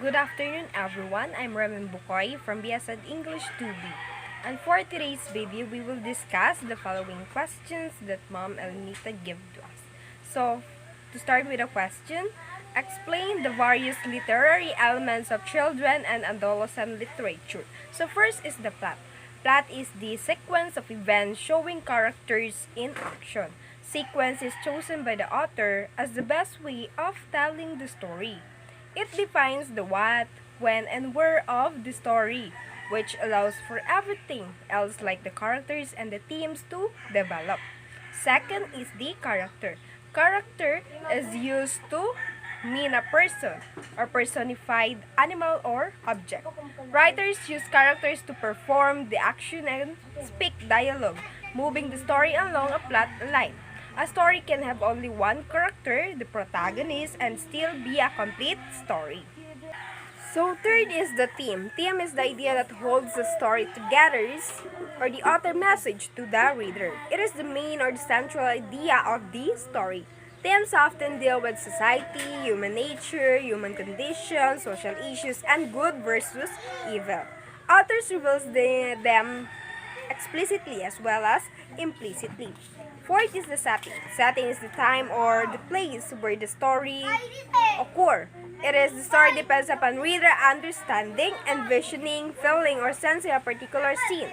good afternoon everyone. I'm Ramen Bukoy from BSN English 2B. And for today's video, we will discuss the following questions that Mom Elnita gave to us. So, to start with a question, explain the various literary elements of children and adolescent literature. So, first is the plot. Plot is the sequence of events showing characters in action. Sequence is chosen by the author as the best way of telling the story. It defines the what, when, and where of the story, which allows for everything else like the characters and the themes to develop. Second is the character. Character is used to mean a person or personified animal or object. Writers use characters to perform the action and speak dialogue, moving the story along a plot line. A story can have only one character, the protagonist, and still be a complete story. So third is the theme. Theme is the idea that holds the story together or the author message to the reader. It is the main or the central idea of the story. Themes often deal with society, human nature, human conditions, social issues, and good versus evil. Authors reveals them explicitly as well as implicitly. Fourth is the setting. Setting is the time or the place where the story occur. It is the story depends upon reader understanding, envisioning, feeling, or sensing a particular scene.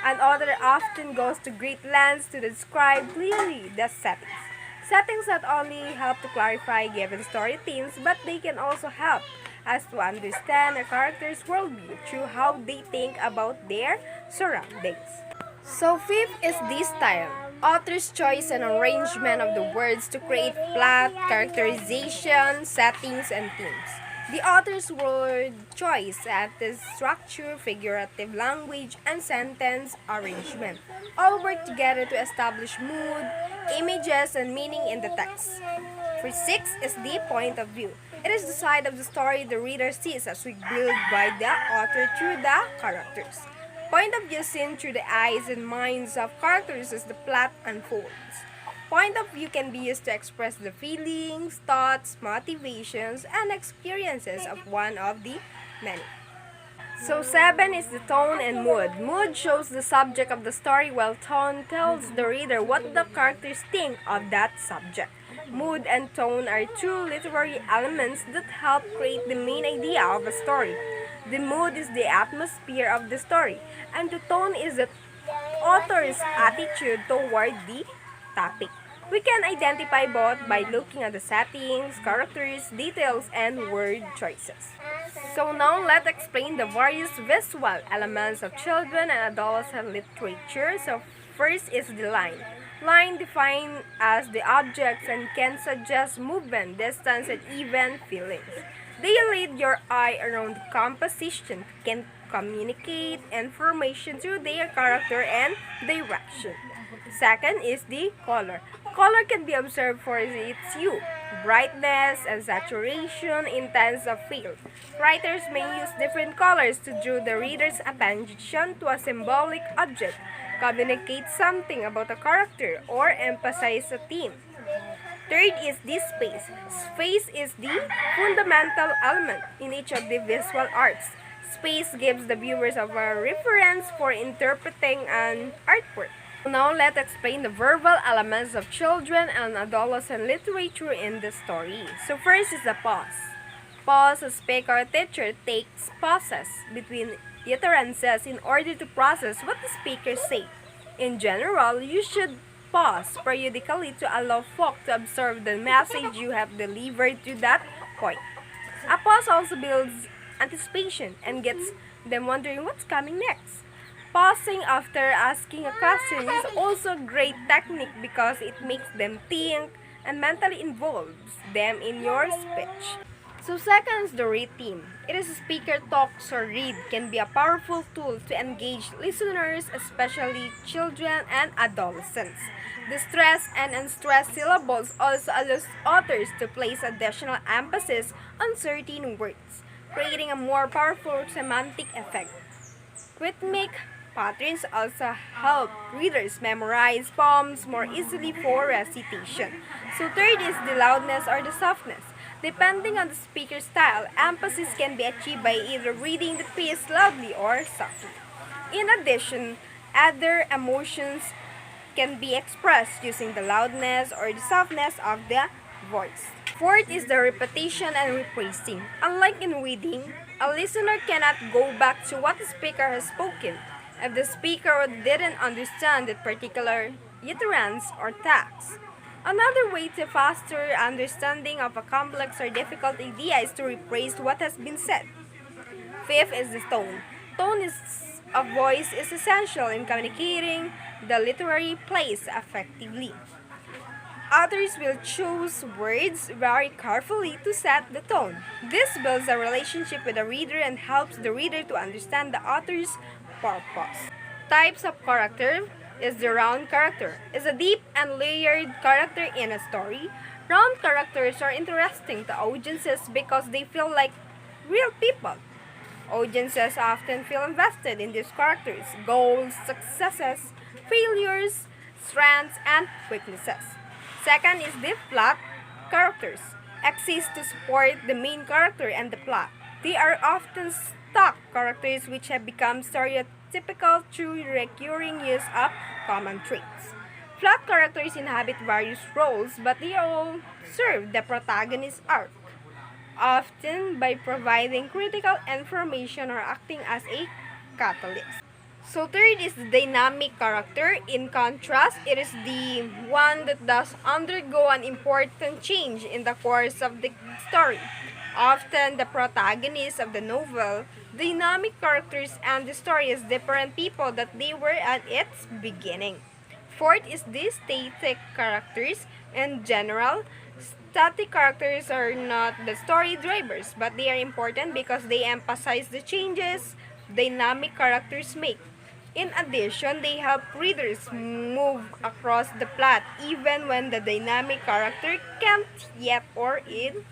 An author often goes to great lengths to describe clearly the settings. Settings not only help to clarify given story themes, but they can also help us to understand a character's worldview through how they think about their surroundings. So fifth is the style. Author's choice and arrangement of the words to create plot, characterization, settings, and themes. The author's word choice at the structure, figurative language, and sentence arrangement all work together to establish mood, images, and meaning in the text. For six is the point of view. It is the side of the story the reader sees as we build by the author through the characters. Point of view seen through the eyes and minds of characters as the plot unfolds. Point of view can be used to express the feelings, thoughts, motivations, and experiences of one of the many. So 7 is the tone and mood. Mood shows the subject of the story while tone tells the reader what the characters think of that subject. Mood and tone are two literary elements that help create the main idea of a story. The mood is the atmosphere of the story, and the tone is the author's attitude toward the topic. We can identify both by looking at the settings, characters, details, and word choices. So now let's explain the various visual elements of children and adolescent literature. So first is the line. Line defined as the objects and can suggest movement, distance, and even feelings. They lead your eye around the composition, can communicate information through their character and direction. Second is the color. Color can be observed for its hue, brightness, and saturation in terms of field. Writers may use different colors to draw the reader's attention to a symbolic object, communicate something about a character, or emphasize a theme. Third is the space. Space is the fundamental element in each of the visual arts. Space gives the viewers a reference for interpreting an artwork. Now let's explain the verbal elements of children and adolescent literature in the story. So first is the pause. Pause, a speaker or teacher takes pauses between utterances in order to process what the speaker say. In general, you should pause periodically to allow folk to observe the message you have delivered to that point. A pause also builds anticipation and gets them wondering what's coming next. Pausing after asking a question is also a great technique because it makes them think and mentally involves them in your speech. So second is the read theme. It is a speaker talks or read can be a powerful tool to engage listeners, especially children and adolescents. The stressed and unstressed syllables also allows authors to place additional emphasis on certain words, creating a more powerful semantic effect. Rhythmic patterns also help readers memorize poems more easily for recitation. So third is the loudness or the softness. Depending on the speaker's style, emphasis can be achieved by either reading the piece loudly or softly. In addition, other emotions can be expressed using the loudness or the softness of the voice. Fourth is the repetition and rephrasing. Unlike in reading, a listener cannot go back to what the speaker has spoken if the speaker didn't understand that particular utterance or text. Another way to foster understanding of a complex or difficult idea is to rephrase what has been said. Fifth is the tone. Of voice is essential in communicating the literary plays effectively. Authors will choose words very carefully to set the tone. This builds a relationship with the reader and helps the reader to understand the author's purpose. Types of character is the round character. Is a deep and layered character in a story. Round characters are interesting to audiences because they feel like real people. Audiences often feel invested in these characters' goals, successes, failures, strengths, and weaknesses. Second is the plot characters. Exist to support the main character and the plot. They are often stock characters which have become stereotypical through recurring use of common traits. Plot characters inhabit various roles, but they all serve the protagonist's arc, often by providing critical information or acting as a catalyst. So third is the dynamic character. In contrast, it is the one that does undergo an important change in the course of the story. Often the protagonist of the novel, dynamic characters and the story as different people that they were at its beginning. Fourth is the static characters. In general, static characters are not the story drivers, but they are important because they emphasize the changes dynamic characters make. In addition, they help readers move across the plot even when the dynamic character can't yet or in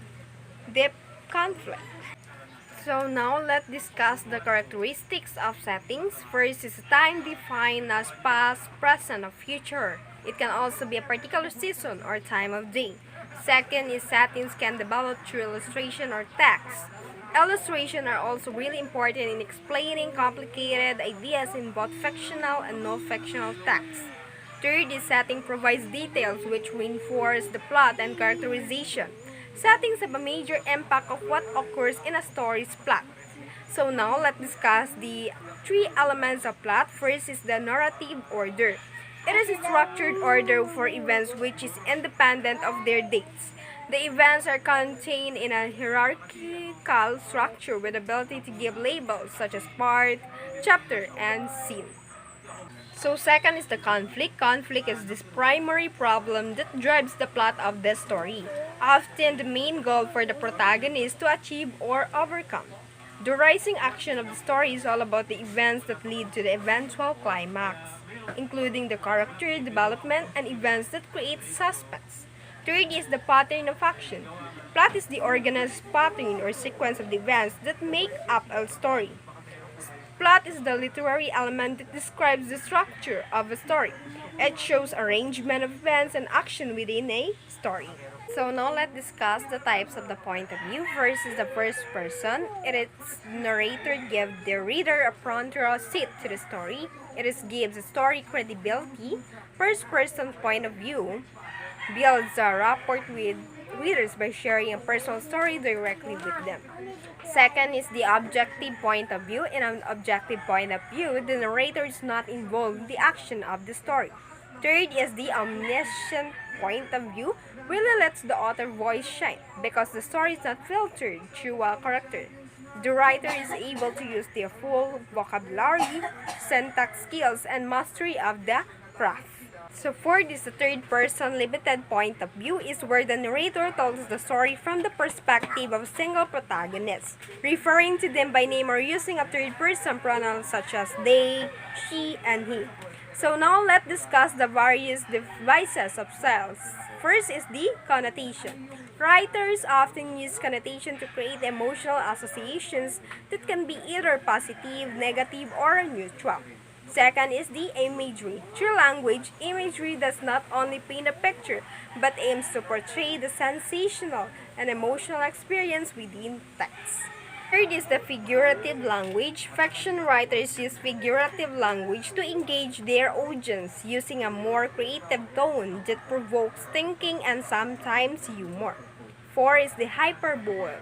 deep conflict. So now let's discuss the characteristics of settings. First is time defined as past, present, or future. It can also be a particular season or time of day. Second is settings can develop through illustration or text. Illustrations are also really important in explaining complicated ideas in both fictional and non-fictional texts. Third is setting provides details which reinforce the plot and characterization. Settings have a major impact of what occurs in a story's plot. So now let's discuss the three elements of plot. First is the narrative order. It is a structured order for events which is independent of their dates. The events are contained in a hierarchical structure with the ability to give labels such as part, chapter, and scene. So second is the conflict. Conflict is this primary problem that drives the plot of the story. Often the main goal for the protagonist to achieve or overcome. The rising action of the story is all about the events that lead to the eventual climax, including the character development and events that create suspense. Third is the pattern of action. Plot is the organized pattern or sequence of the events that make up a story. Plot is the literary element that describes the structure of a story. It shows arrangement of events and action within a story. So now let's discuss the types of the point of view. First is the first person. It is narrator gives the reader a front row seat to the story. It is gives the story credibility. First person point of view builds a rapport with readers by sharing a personal story directly with them. Second is the objective point of view. In an objective point of view, the narrator is not involved in the action of the story. Third is the omniscient point of view. Really lets the author voice shine because the story is not filtered through a character. The writer is able to use the full vocabulary, syntax skills, and mastery of the craft. So fourth is the third person limited point of view is where the narrator tells the story from the perspective of a single protagonist, referring to them by name or using a third person pronouns such as they, she, and he. So now let's discuss the various devices of styles. First is the connotation. Writers often use connotation to create emotional associations that can be either positive, negative, or neutral. Second is the imagery. Through language, imagery does not only paint a picture, but aims to portray the sensational and emotional experience within text. Third is the figurative language. Fiction writers use figurative language to engage their audience using a more creative tone that provokes thinking and sometimes humor. Four is the hyperbole.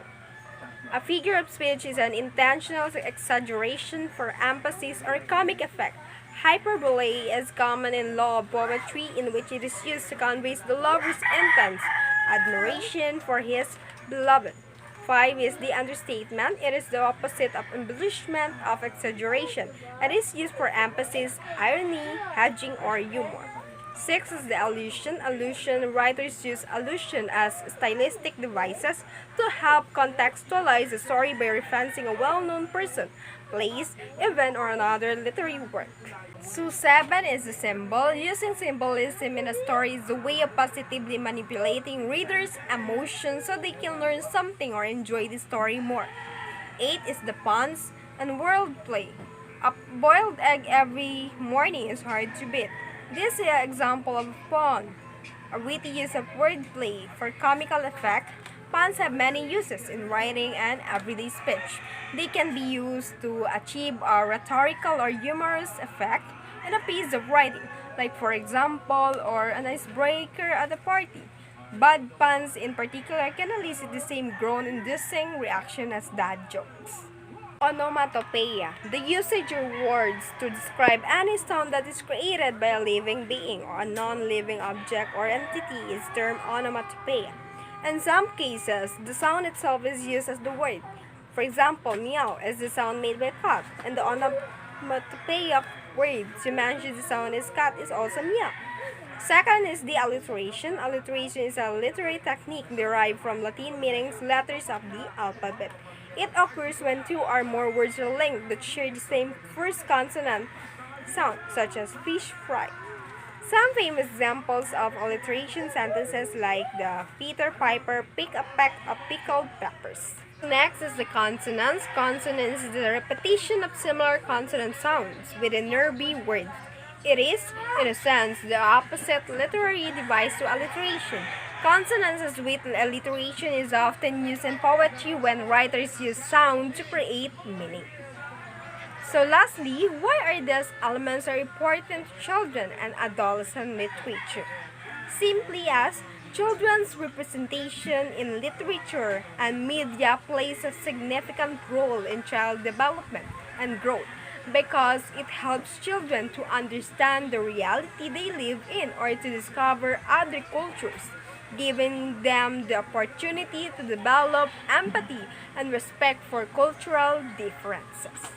A figure of speech is an intentional exaggeration for emphasis or comic effect. Hyperbole is common in love poetry in which it is used to convey the lover's intense admiration for his beloved. 5 is the understatement. It is the opposite of embellishment, of exaggeration. It is used for emphasis, irony, hedging, or humor. 6 is the allusion. Allusion. Writers use allusion as stylistic devices to help contextualize a story by referencing a well-known person, place, event, or another literary work. So 7 is the symbol. Using symbolism in a story is a way of positively manipulating readers' emotions so they can learn something or enjoy the story more. 8 is the puns and wordplay. A boiled egg every morning is hard to beat. This is an example of a pun, a witty use of wordplay for comical effect. Puns have many uses in writing and everyday speech. They can be used to achieve a rhetorical or humorous effect in a piece of writing, like for example, or an icebreaker at a party. Bad puns in particular can elicit the same groan-inducing reaction as dad jokes. Onomatopoeia, the usage of words to describe any sound that is created by a living being or a non-living object or entity is termed onomatopoeia. In some cases, the sound itself is used as the word. For example, meow is the sound made by cat, and the onomatopoeia word to mention the sound is cat is also meow. Second is the alliteration. Alliteration is a literary technique derived from Latin meanings letters of the alphabet. It occurs when two or more words are linked that share the same first consonant sound, such as fish fry. Some famous examples of alliteration sentences like the Peter Piper picked a peck of pickled peppers. Next is the consonants. Consonants is the repetition of similar consonant sounds with a nervy word. It is, in a sense, the opposite literary device to alliteration. Consonants as with alliteration is often used in poetry when writers use sound to create meaning. So lastly, why are these elements are important to children and adolescent literature? Simply as children's representation in literature and media plays a significant role in child development and growth because it helps children to understand the reality they live in or to discover other cultures, giving them the opportunity to develop empathy and respect for cultural differences.